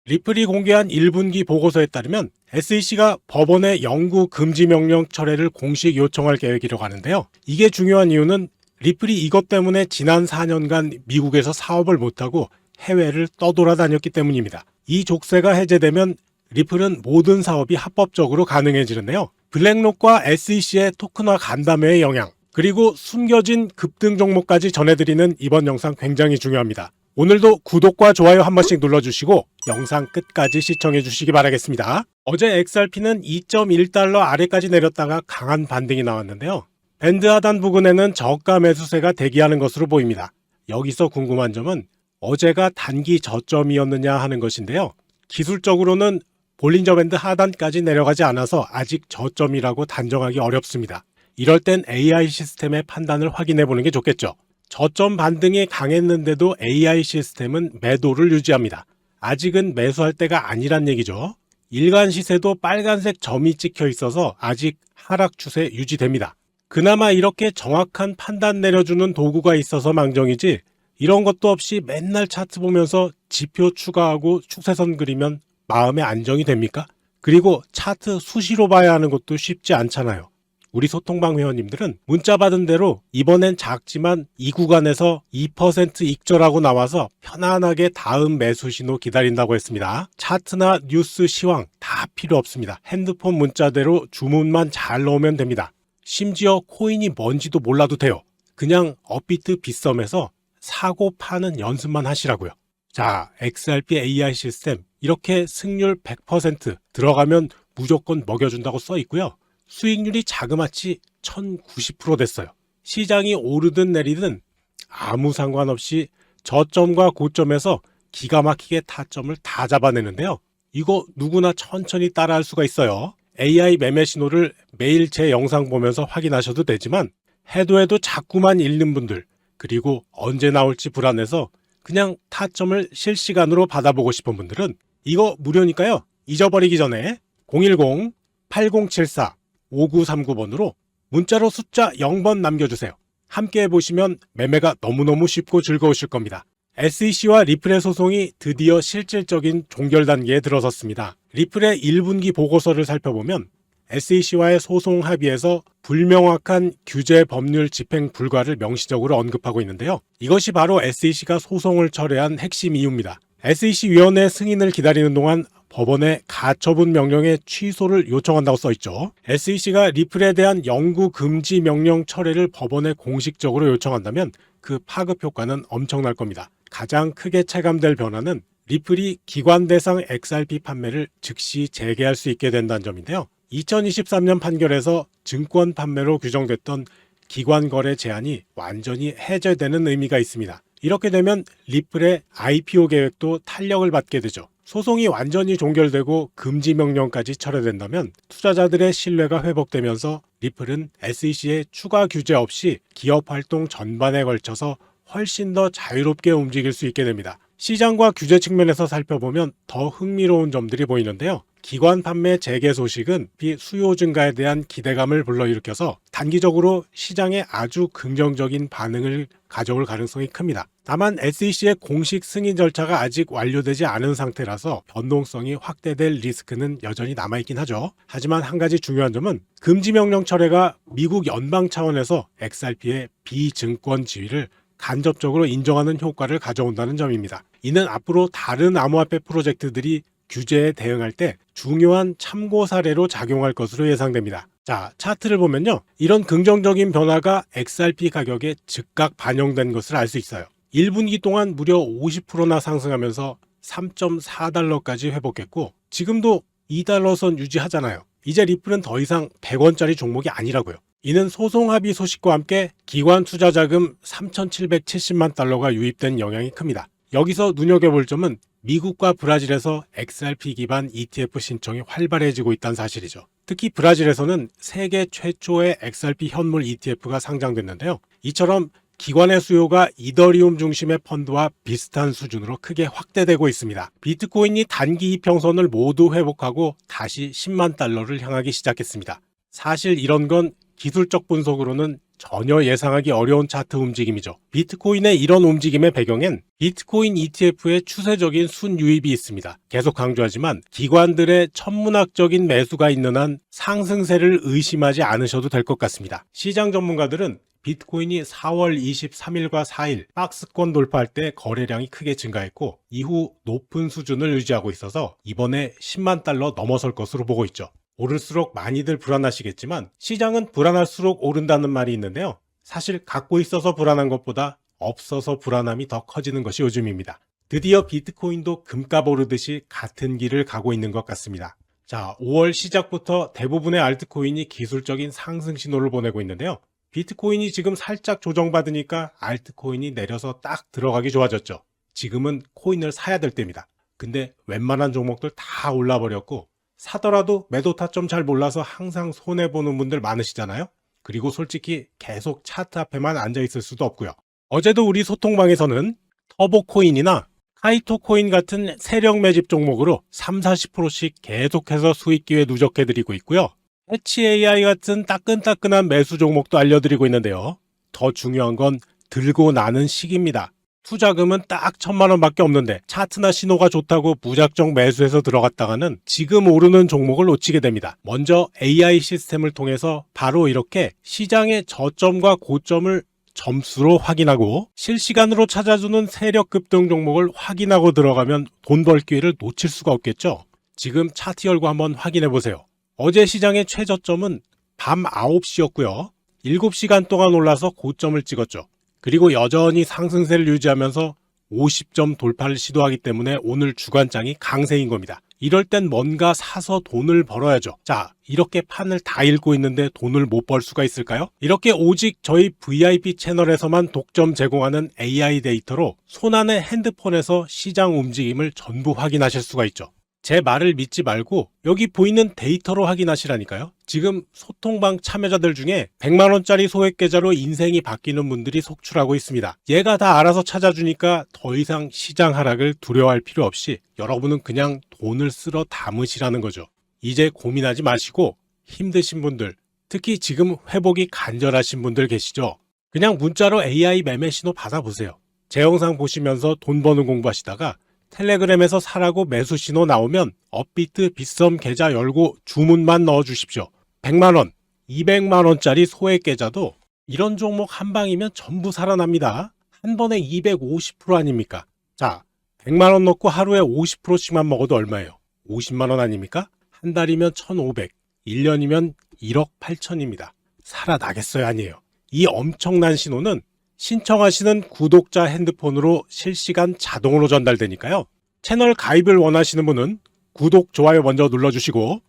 리플이 공개한 1분기 보고서에 따르면 SEC가 법원의 영구 금지 명령 철회를 공식 요청할 계획이라고 하는데요. 이게 중요한 이유는 리플이 이것 때문에 지난 4년간 미국에서 사업을 못하고 해외를 떠돌아다녔기 때문입니다. 이 족쇄가 해제되면 리플은 모든 사업이 합법적으로 가능해지는데요. 블랙록과 SEC의 토큰화 간담회의 영향, 그리고 숨겨진 급등 종목까지 전해드리는 이번 영상 굉장히 중요합니다. 오늘도 구독과 좋아요 한 번씩 눌러주시고 영상 끝까지 시청해주시기 바라겠습니다. 어제 XRP는 2.1달러 아래까지 내렸다가 강한 반등이 나왔는데요. 밴드 하단 부근에는 저가 매수세가 대기하는 것으로 보입니다. 여기서 궁금한 점은 어제가 단기 저점이었느냐 하는 것인데요. 기술적으로는 볼린저 밴드 하단까지 내려가지 않아서 아직 저점이라고 단정하기 어렵습니다. 이럴 땐 AI 시스템의 판단을 확인해 보는 게 좋겠죠. 저점 반등이 강했는데도 AI 시스템은 매도를 유지합니다. 아직은 매수할 때가 아니란 얘기죠. 일간 시세도 빨간색 점이 찍혀 있어서 아직 하락 추세 유지됩니다. 그나마 이렇게 정확한 판단 내려주는 도구가 있어서 망정이지 이런 것도 없이 맨날 차트 보면서 지표 추가하고 추세선 그리면 마음에 안정이 됩니까? 그리고 차트 수시로 봐야 하는 것도 쉽지 않잖아요. 우리 소통방 회원님들은 문자 받은 대로 이번엔 작지만 이 구간에서 2% 익절하고 나와서 편안하게 다음 매수 신호 기다린다고 했습니다. 차트나 뉴스 시황 다 필요 없습니다. 핸드폰 문자대로 주문만 잘 넣으면 됩니다. 심지어 코인이 뭔지도 몰라도 돼요. 그냥 업비트 빗썸에서 사고 파는 연습만 하시라고요. 자, XRP AI 시스템 이렇게 승률 100% 들어가면 무조건 먹여준다고 써 있고요. 수익률이 자그마치 1090% 됐어요. 시장이 오르든 내리든 아무 상관없이 저점과 고점에서 기가 막히게 타점을 다 잡아내는데요. 이거 누구나 천천히 따라할 수가 있어요. AI 매매 신호를 매일 제 영상 보면서 확인하셔도 되지만 해도 자꾸만 잃는 분들, 그리고 언제 나올지 불안해서 그냥 타점을 실시간으로 받아보고 싶은 분들은 이거 무료니까요. 잊어버리기 전에 010-8074-5939번으로 문자로 숫자 0번 남겨주세요. 함께 해보시면 매매가 너무너무 쉽고 즐거우실 겁니다. SEC와 리플의 소송이 드디어 실질적인 종결 단계에 들어섰습니다. 리플의 1분기 보고서를 살펴보면 SEC와의 소송 합의에서 불명확한 규제 법률 집행 불가를 명시적으로 언급하고 있는데요. 이것이 바로 SEC가 소송을 철회한 핵심 이유입니다. SEC 위원회 승인을 기다리는 동안 법원의 가처분 명령의 취소를 요청한다고 써있죠. SEC가 리플에 대한 영구 금지 명령 철회를 법원에 공식적으로 요청한다면 그 파급 효과는 엄청날 겁니다. 가장 크게 체감될 변화는 리플이 기관 대상 XRP 판매를 즉시 재개할 수 있게 된다는 점인데요. 2023년 판결에서 증권 판매로 규정됐던 기관 거래 제한이 완전히 해제되는 의미가 있습니다. 이렇게 되면 리플의 IPO 계획도 탄력을 받게 되죠. 소송이 완전히 종결되고 금지 명령까지 철회된다면 투자자들의 신뢰가 회복되면서 리플은 SEC의 추가 규제 없이 기업 활동 전반에 걸쳐서 훨씬 더 자유롭게 움직일 수 있게 됩니다. 시장과 규제 측면에서 살펴보면 더 흥미로운 점들이 보이는데요. 기관 판매 재개 소식은 수요 증가에 대한 기대감을 불러일으켜서 단기적으로 시장에 아주 긍정적인 반응을 가져올 가능성이 큽니다. 다만 SEC의 공식 승인 절차가 아직 완료되지 않은 상태라서 변동성이 확대될 리스크는 여전히 남아있긴 하죠. 하지만 한 가지 중요한 점은 금지 명령 철회가 미국 연방 차원에서 XRP의 비증권 지위를 간접적으로 인정하는 효과를 가져온다는 점입니다. 이는 앞으로 다른 암호화폐 프로젝트들이 규제에 대응할 때 중요한 참고 사례로 작용할 것으로 예상됩니다. 자, 차트를 보면요. 이런 긍정적인 변화가 XRP 가격에 즉각 반영된 것을 알 수 있어요. 1분기 동안 무려 50%나 상승하면서 3.4달러까지 회복했고 지금도 2달러 선 유지하잖아요. 이제 리플은 더 이상 100원짜리 종목이 아니라고요. 이는 소송 합의 소식과 함께 기관 투자 자금 3,770만 달러가 유입된 영향이 큽니다. 여기서 눈여겨볼 점은 미국과 브라질에서 XRP 기반 ETF 신청이 활발해지고 있다는 사실이죠. 특히 브라질에서는 세계 최초의 XRP 현물 ETF가 상장됐는데요. 이처럼 기관의 수요가 이더리움 중심의 펀드와 비슷한 수준으로 크게 확대되고 있습니다. 비트코인이 단기 이평선을 모두 회복하고 다시 10만 달러를 향하기 시작했습니다. 사실 이런 건 기술적 분석으로는 전혀 예상하기 어려운 차트 움직임이죠. 비트코인의 이런 움직임의 배경엔 비트코인 ETF의 추세적인 순유입이 있습니다. 계속 강조하지만 기관들의 천문학적인 매수가 있는 한 상승세를 의심하지 않으셔도 될 것 같습니다. 시장 전문가들은 비트코인이 4월 23일과 4일 박스권 돌파할 때 거래량이 크게 증가했고 이후 높은 수준을 유지하고 있어서 이번에 10만 달러 넘어설 것으로 보고 있죠. 오를수록 많이들 불안하시겠지만 시장은 불안할수록 오른다는 말이 있는데요. 사실 갖고 있어서 불안한 것보다 없어서 불안함이 더 커지는 것이 요즘입니다. 드디어 비트코인도 금값 오르듯이 같은 길을 가고 있는 것 같습니다. 자, 5월 시작부터 대부분의 알트코인이 기술적인 상승 신호를 보내고 있는데요. 비트코인이 지금 살짝 조정받으니까 알트코인이 내려서 딱 들어가기 좋아졌죠. 지금은 코인을 사야 될 때입니다. 근데 웬만한 종목들 다 올라버렸고 사더라도 매도 타점 잘 몰라서 항상 손해보는 분들 많으시잖아요. 그리고 솔직히 계속 차트 앞에만 앉아있을 수도 없고요. 어제도 우리 소통방에서는 터보코인이나 카이토코인 같은 세력 매집 종목으로 30-40%씩 계속해서 수익 기회 누적해드리고 있고요. 해치 AI 같은 따끈따끈한 매수 종목도 알려드리고 있는데요. 더 중요한 건 들고 나는 시기입니다. 투자금은 딱 1,000만 원밖에 없는데 차트나 신호가 좋다고 무작정 매수해서 들어갔다가는 지금 오르는 종목을 놓치게 됩니다. 먼저 AI 시스템을 통해서 바로 이렇게 시장의 저점과 고점을 점수로 확인하고 실시간으로 찾아주는 세력 급등 종목을 확인하고 들어가면 돈 벌 기회를 놓칠 수가 없겠죠. 지금 차트 열고 한번 확인해 보세요. 어제 시장의 최저점은 밤 9시였고요. 7시간 동안 올라서 고점을 찍었죠. 그리고 여전히 상승세를 유지하면서 50점 돌파를 시도하기 때문에 오늘 주간장이 강세인 겁니다. 이럴 땐 뭔가 사서 돈을 벌어야죠. 자, 이렇게 판을 다 읽고 있는데 돈을 못 벌 수가 있을까요? 이렇게 오직 저희 VIP 채널에서만 독점 제공하는 AI 데이터로 손안의 핸드폰에서 시장 움직임을 전부 확인하실 수가 있죠. 제 말을 믿지 말고 여기 보이는 데이터로 확인하시라니까요. 지금 소통방 참여자들 중에 100만원짜리 소액 계좌로 인생이 바뀌는 분들이 속출하고 있습니다. 얘가 다 알아서 찾아주니까 더 이상 시장 하락을 두려워할 필요 없이 여러분은 그냥 돈을 쓸어 담으시라는 거죠. 이제 고민하지 마시고 힘드신 분들, 특히 지금 회복이 간절하신 분들 계시죠? 그냥 문자로 AI 매매 신호 받아보세요. 제 영상 보시면서 돈 버는 공부하시다가 텔레그램에서 사라고 매수 신호 나오면 업비트 빗썸 계좌 열고 주문만 넣어주십시오. 100만원, 200만원짜리 소액 계좌도 이런 종목 한 방이면 전부 살아납니다. 한 번에 250% 아닙니까? 자, 100만원 넣고 하루에 50%씩만 먹어도 얼마예요? 50만원 아닙니까? 한 달이면 1,500, 1년이면 1억 8천입니다. 살아나겠어요? 아니에요. 이 엄청난 신호는 신청하시는 구독자 핸드폰으로 실시간 자동으로 전달되니까요. 채널 가입을 원하시는 분은 구독, 좋아요 먼저 눌러주시고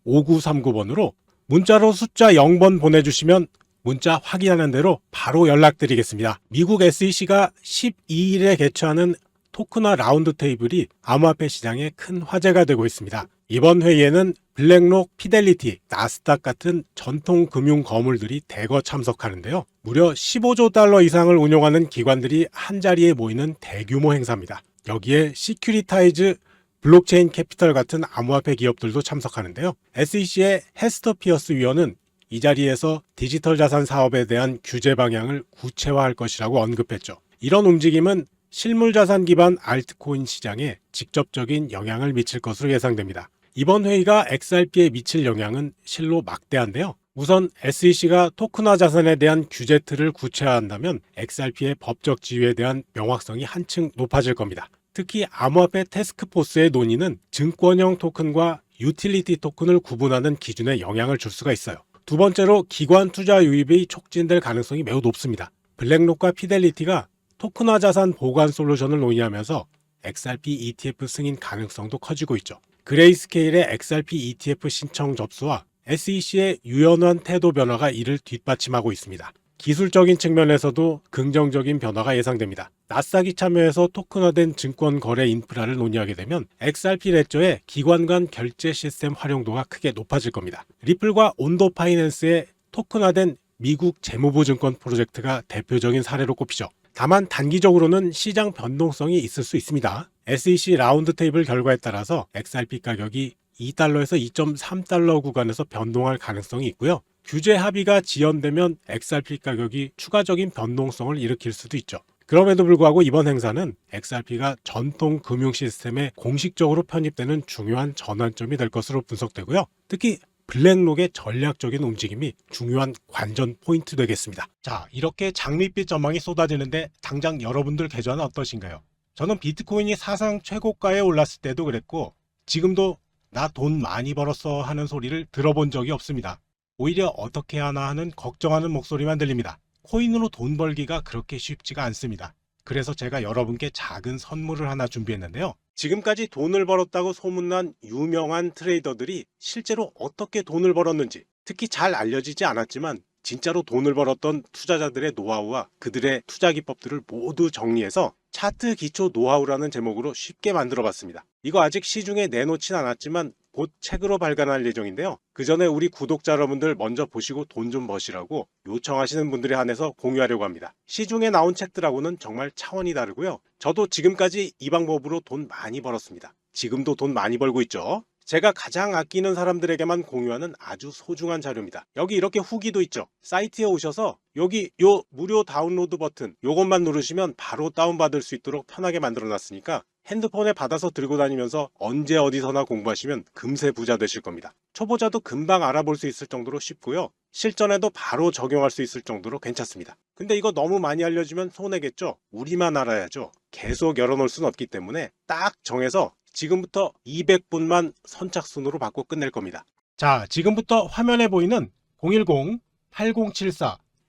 010-8074-5939번으로 문자로 숫자 0번 보내주시면 문자 확인하는 대로 바로 연락드리겠습니다. 미국 SEC가 12일에 개최하는 토크나 라운드 테이블이 암호화폐 시장에 큰 화제가 되고 있습니다. 이번 회의에는 블랙록, 피델리티, 나스닥 같은 전통 금융 거물들이 대거 참석하는데요. 무려 15조 달러 이상을 운용하는 기관들이 한자리에 모이는 대규모 행사입니다. 여기에 시큐리타이즈, 블록체인 캐피털 같은 암호화폐 기업들도 참석하는데요. SEC의 헤스터 피어스 위원은 이 자리에서 디지털 자산 사업에 대한 규제 방향을 구체화할 것이라고 언급했죠. 이런 움직임은 실물 자산 기반 알트코인 시장에 직접적인 영향을 미칠 것으로 예상됩니다. 이번 회의가 XRP에 미칠 영향은 실로 막대한데요. 우선 SEC가 토큰화 자산에 대한 규제 틀을 구체화한다면 XRP의 법적 지위에 대한 명확성이 한층 높아질 겁니다. 특히 암호화폐 태스크포스의 논의는 증권형 토큰과 유틸리티 토큰을 구분하는 기준에 영향을 줄 수가 있어요. 두 번째로 기관 투자 유입이 촉진될 가능성이 매우 높습니다. 블랙록과 피델리티가 토큰화 자산 보관 솔루션을 논의하면서 XRP ETF 승인 가능성도 커지고 있죠. 그레이스케일의 XRP ETF 신청 접수와 SEC의 유연한 태도 변화가 이를 뒷받침하고 있습니다. 기술적인 측면에서도 긍정적인 변화가 예상됩니다. 나스닥이 참여해서 토큰화된 증권 거래 인프라를 논의하게 되면 XRP 레저의 기관 간 결제 시스템 활용도가 크게 높아질 겁니다. 리플과 온도 파이낸스의 토큰화된 미국 재무부 증권 프로젝트가 대표적인 사례로 꼽히죠. 다만 단기적으로는 시장 변동성이 있을 수 있습니다. SEC 라운드 테이블 결과에 따라서 XRP 가격이 2달러에서 2.3달러 구간에서 변동할 가능성이 있고요. 규제 합의가 지연되면 XRP 가격이 추가적인 변동성을 일으킬 수도 있죠. 그럼에도 불구하고 이번 행사는 XRP가 전통 금융 시스템에 공식적으로 편입되는 중요한 전환점이 될 것으로 분석되고요. 특히 블랙록의 전략적인 움직임이 중요한 관전 포인트 되겠습니다. 자, 이렇게 장밋빛 전망이 쏟아지는데 당장 여러분들 계좌는 어떠신가요? 저는 비트코인이 사상 최고가에 올랐을 때도 그랬고 지금도 나 돈 많이 벌었어 하는 소리를 들어본 적이 없습니다. 오히려 어떻게 하나 하는 걱정하는 목소리만 들립니다. 코인으로 돈 벌기가 그렇게 쉽지가 않습니다. 그래서 제가 여러분께 작은 선물을 하나 준비했는데요. 지금까지 돈을 벌었다고 소문난 유명한 트레이더들이 실제로 어떻게 돈을 벌었는지, 특히 잘 알려지지 않았지만 진짜로 돈을 벌었던 투자자들의 노하우와 그들의 투자 기법들을 모두 정리해서 차트 기초 노하우라는 제목으로 쉽게 만들어 봤습니다. 이거 아직 시중에 내놓진 않았지만 곧 책으로 발간할 예정인데요. 그 전에 우리 구독자 여러분들 먼저 보시고 돈 좀 버시라고 요청하시는 분들에 한해서 공유하려고 합니다. 시중에 나온 책들하고는 정말 차원이 다르고요. 저도 지금까지 이 방법으로 돈 많이 벌었습니다. 지금도 돈 많이 벌고 있죠. 제가 가장 아끼는 사람들에게만 공유하는 아주 소중한 자료입니다. 여기 이렇게 후기도 있죠. 사이트에 오셔서 여기 요 무료 다운로드 버튼 요것만 누르시면 바로 다운받을 수 있도록 편하게 만들어 놨으니까 핸드폰에 받아서 들고 다니면서 언제 어디서나 공부하시면 금세 부자 되실 겁니다. 초보자도 금방 알아볼 수 있을 정도로 쉽고요. 실전에도 바로 적용할 수 있을 정도로 괜찮습니다. 근데 이거 너무 많이 알려주면 손해겠죠? 우리만 알아야죠. 계속 열어놓을 수는 없기 때문에 딱 정해서 지금부터 200분만 선착순으로 받고 끝낼 겁니다. 자, 지금부터 화면에 보이는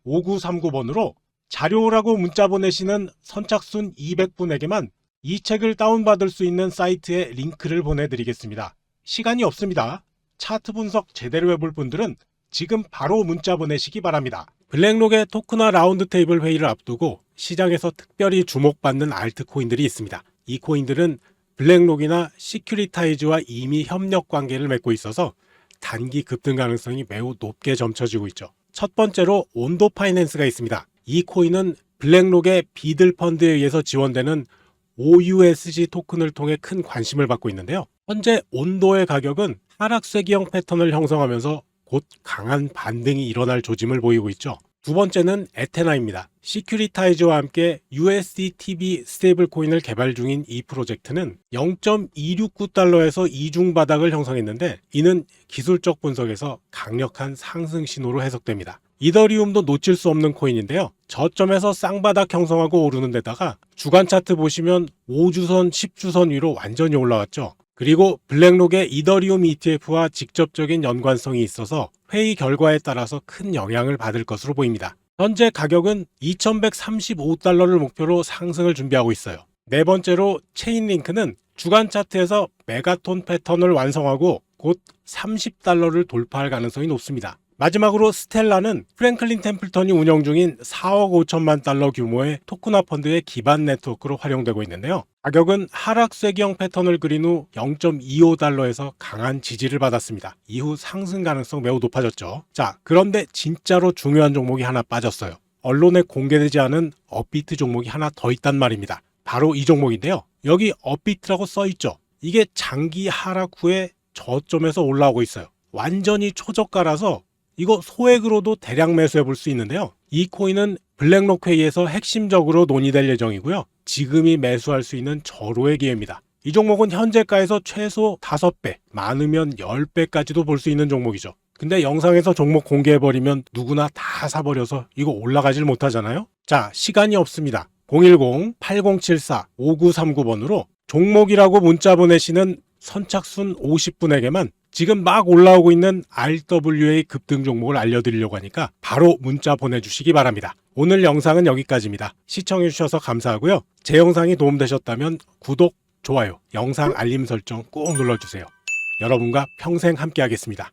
010-8074-5939번으로 자료라고 문자 보내시는 선착순 200분에게만 이 책을 다운받을 수 있는 사이트에 링크를 보내드리겠습니다. 시간이 없습니다. 차트 분석 제대로 해볼 분들은 지금 바로 문자 보내시기 바랍니다. 블랙록의 토크나 라운드 테이블 회의를 앞두고 시장에서 특별히 주목받는 알트코인들이 있습니다. 이 코인들은 블랙록이나 시큐리타이즈와 이미 협력 관계를 맺고 있어서 단기 급등 가능성이 매우 높게 점쳐지고 있죠. 첫 번째로 온도 파이낸스가 있습니다. 이 코인은 블랙록의 비들 펀드에 의해서 지원되는 OUSG 토큰을 통해 큰 관심을 받고 있는데요. 현재 온도의 가격은 하락세기형 패턴을 형성하면서 곧 강한 반등이 일어날 조짐을 보이고 있죠. 두 번째는 에테나입니다. 시큐리타이즈와 함께 USDTB 스테이블 코인을 개발 중인 이 프로젝트는 0.269달러에서 이중 바닥을 형성했는데 이는 기술적 분석에서 강력한 상승 신호로 해석됩니다. 이더리움도 놓칠 수 없는 코인인데요. 저점에서 쌍바닥 형성하고 오르는 데다가 주간 차트 보시면 5주선, 10주선 위로 완전히 올라왔죠. 그리고 블랙록의 이더리움 ETF와 직접적인 연관성이 있어서 회의 결과에 따라서 큰 영향을 받을 것으로 보입니다. 현재 가격은 2135달러를 목표로 상승을 준비하고 있어요. 네 번째로 체인링크는 주간 차트에서 메가톤 패턴을 완성하고 곧 30달러를 돌파할 가능성이 높습니다. 마지막으로 스텔라는 프랭클린 템플턴이 운영 중인 4억 5천만 달러 규모의 토크나 펀드의 기반 네트워크로 활용되고 있는데요. 가격은 하락세기형 패턴을 그린 후 0.25달러에서 강한 지지를 받았습니다. 이후 상승 가능성 매우 높아졌죠. 자, 그런데 진짜로 중요한 종목이 하나 빠졌어요. 언론에 공개되지 않은 업비트 종목이 하나 더 있단 말입니다. 바로 이 종목인데요. 여기 업비트라고 써있죠. 이게 장기 하락 후에 저점에서 올라오고 있어요. 완전히 초저가라서 이거 소액으로도 대량 매수해 볼 수 있는데요. 이 코인은 블랙록 회의에서 핵심적으로 논의될 예정이고요. 지금이 매수할 수 있는 절호의 기회입니다. 이 종목은 현재가에서 최소 5배, 많으면 10배까지도 볼 수 있는 종목이죠. 근데 영상에서 종목 공개해버리면 누구나 다 사버려서 이거 올라가질 못하잖아요. 자, 시간이 없습니다. 010-8074-5939번으로 종목이라고 문자 보내시는 선착순 50분에게만 지금 막 올라오고 있는 RWA 급등 종목을 알려드리려고 하니까 바로 문자 보내주시기 바랍니다. 오늘 영상은 여기까지입니다. 시청해주셔서 감사하고요. 제 영상이 도움되셨다면 구독, 좋아요, 영상 알림 설정 꼭 눌러주세요. 여러분과 평생 함께하겠습니다.